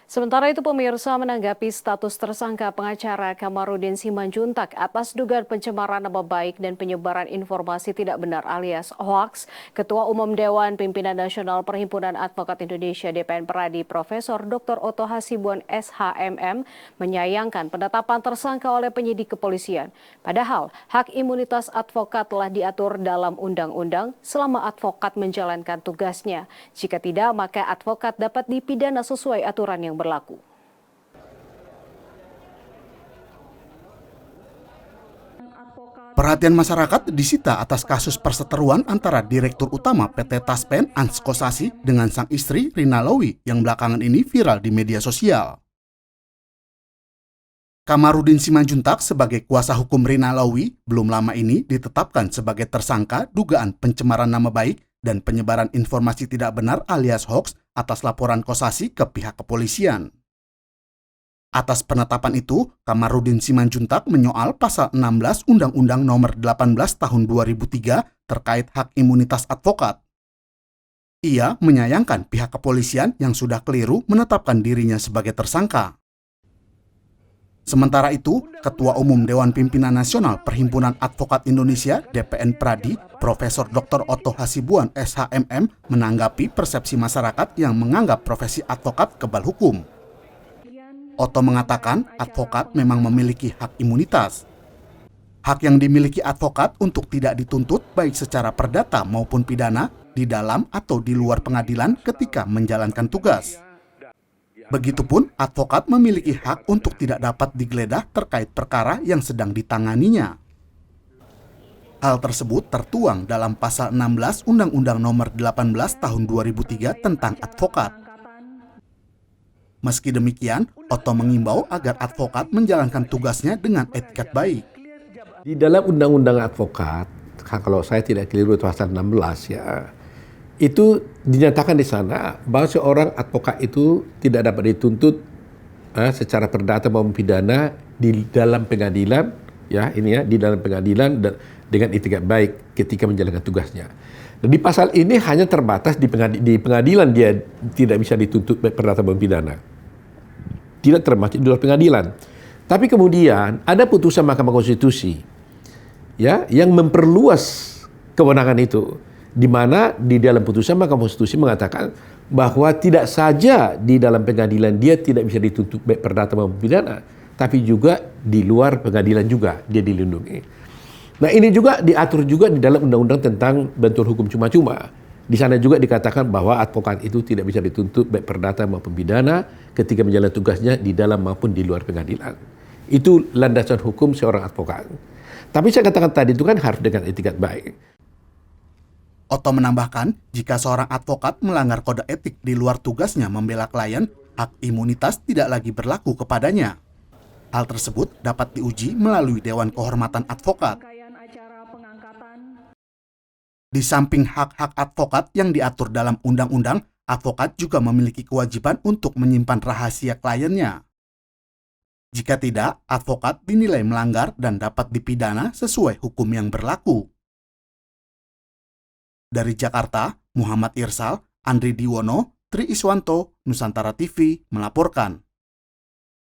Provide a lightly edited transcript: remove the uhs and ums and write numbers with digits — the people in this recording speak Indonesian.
Sementara itu pemirsa menanggapi status tersangka pengacara Kamarudin Simanjuntak atas dugaan pencemaran nama baik dan penyebaran informasi tidak benar alias hoax, Ketua Umum Dewan Pimpinan Nasional Perhimpunan Advokat Indonesia DPN Pradi Profesor Dr. Oto Hasibuan SHMM menyayangkan penetapan tersangka oleh penyidik kepolisian. Padahal hak imunitas advokat telah diatur dalam undang-undang selama advokat menjalankan tugasnya. Jika tidak, maka advokat dapat dipidana sesuai aturan yang berlaku. Perhatian masyarakat disita atas kasus perseteruan antara Direktur Utama PT Taspen Ans Kosasi dengan sang istri Rina Lowi yang belakangan ini viral di media sosial. Kamarudin Simanjuntak sebagai kuasa hukum Rina Lowi belum lama ini ditetapkan sebagai tersangka dugaan pencemaran nama baik dan penyebaran informasi tidak benar alias hoax atas laporan Kosasi ke pihak kepolisian. Atas penetapan itu, Kamarudin Simanjuntak menyoal pasal 16 Undang-Undang Nomor 18 Tahun 2003 terkait hak imunitas advokat. Ia menyayangkan pihak kepolisian yang sudah keliru menetapkan dirinya sebagai tersangka. Sementara itu, Ketua Umum Dewan Pimpinan Nasional Perhimpunan Advokat Indonesia DPN Pradi, Profesor Dr. Oto Hasibuan SHMM menanggapi persepsi masyarakat yang menganggap profesi advokat kebal hukum. Oto mengatakan advokat memang memiliki hak imunitas. Hak yang dimiliki advokat untuk tidak dituntut baik secara perdata maupun pidana di dalam atau di luar pengadilan ketika menjalankan tugas. Begitupun advokat memiliki hak untuk tidak dapat digeledah terkait perkara yang sedang ditanganinya. Hal tersebut tertuang dalam pasal 16 Undang-Undang Nomor 18 Tahun 2003 tentang advokat. Meski demikian, Oto mengimbau agar advokat menjalankan tugasnya dengan etikat baik. Di dalam Undang-Undang Advokat, kalau saya tidak keliru pasal 16 ya, itu dinyatakan di sana bahwa seorang advokat itu tidak dapat dituntut secara perdata maupun pidana di dalam pengadilan, ya ini ya, di dalam pengadilan dan dengan etikat baik ketika menjalankan tugasnya. Dan di pasal ini hanya terbatas di pengadilan dia tidak bisa dituntut baik perdata maupun pidana, tidak termasuk di luar pengadilan. Tapi kemudian ada putusan Mahkamah Konstitusi, ya, yang memperluas kewenangan itu. Di mana di dalam putusan Mahkamah Konstitusi mengatakan bahwa tidak saja di dalam pengadilan dia tidak bisa dituntut baik perdata maupun pidana, tapi juga di luar pengadilan juga dia dilindungi. Nah ini juga diatur juga di dalam undang-undang tentang bantuan hukum cuma-cuma. Di sana juga dikatakan bahwa advokat itu tidak bisa dituntut baik perdata maupun pidana ketika menjalankan tugasnya di dalam maupun di luar pengadilan. Itu landasan hukum seorang advokat. Tapi saya katakan tadi itu kan harus dengan etikat baik. Oto menambahkan, jika seorang advokat melanggar kode etik di luar tugasnya membela klien, hak imunitas tidak lagi berlaku kepadanya. Hal tersebut dapat diuji melalui Dewan Kehormatan Advokat. Di samping hak-hak advokat yang diatur dalam undang-undang, advokat juga memiliki kewajiban untuk menyimpan rahasia kliennya. Jika tidak, advokat dinilai melanggar dan dapat dipidana sesuai hukum yang berlaku. Dari Jakarta, Muhammad Irsal, Andri Diwono, Tri Iswanto, Nusantara TV melaporkan.